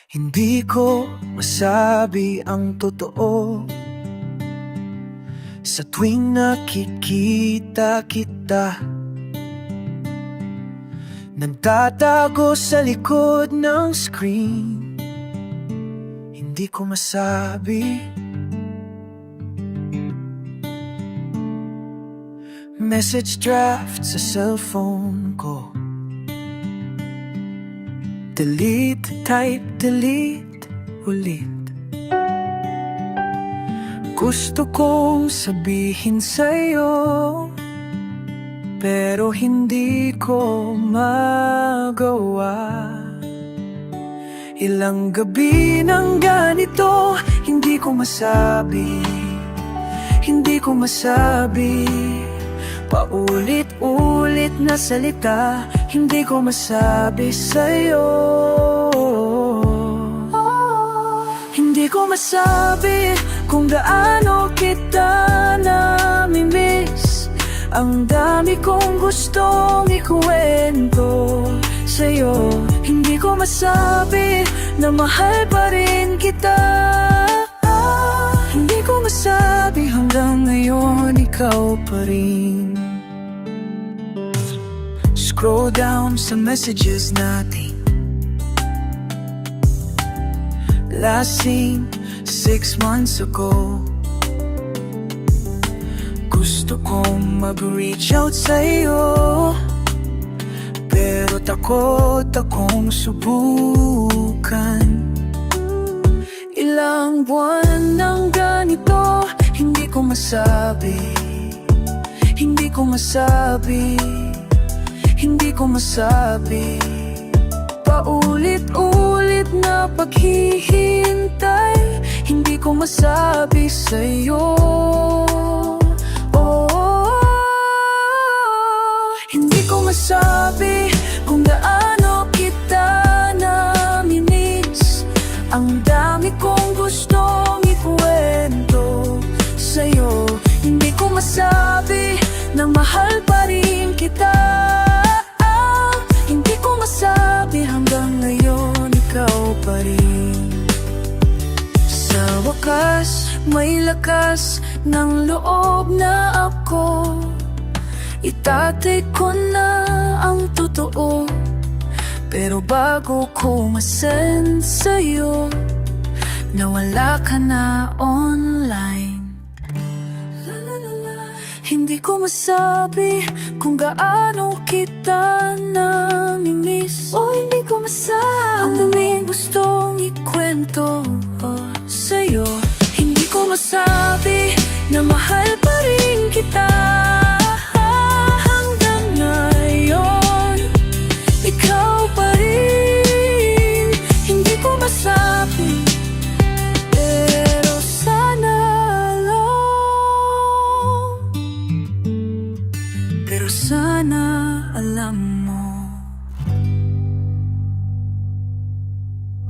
Hindi ko masabi ang totoo sa tuwing nakikita kita. Nagtatago sa likod ng screen. Hindi ko masabi. Message draft sa cellphone ko. Delete, type, delete, ulit. Gusto kong sabihin sa'yo, pero hindi ko magawa. Ilang gabi ng ganito, hindi ko masabi. Hindi ko masabi. Paulit-ulit na salita, hindi ko masabi sa'yo. Hindi ko masabi kung gaano kita namimiss. Ang dami kong gustong ikuwento sa'yo. Hindi ko masabi na mahal pa rin kita. Hindi ko masabi hanggang ngayon ikaw pa rin. Scroll down sa messages natin. Last seen 6 months ago. Gusto kong mag-reach out sa'yo, pero takot akong subukan. Ilang buwan ng ganito, hindi ko masabi. Hindi ko masabi. Hindi ko masabi. Paulit-ulit na paghihintay, hindi ko masabi sa'yo. Hindi ko masabi kung gaano kita namimiss. Ang dami kong gustong ikuwento sa'yo. Hindi ko masabi na mahal pa rin kita. Hindi ko masabi hanggang ngayon ikaw pa rin. Sa wakas, may lakas ng loob na ako. Itatay ko na ang totoo, pero bago ko masend sa'yo, nawala ka na online. Hindi ko masabi kung gaano kita namimiss. Hindi ko masabi ang daming gustong ikwento sa'yo. Hindi ko masabi na mahal pa rin kita. Hanggang ngayon, ikaw pa rin. Hindi ko masabi, pero sana lang. Pero sana alam mo.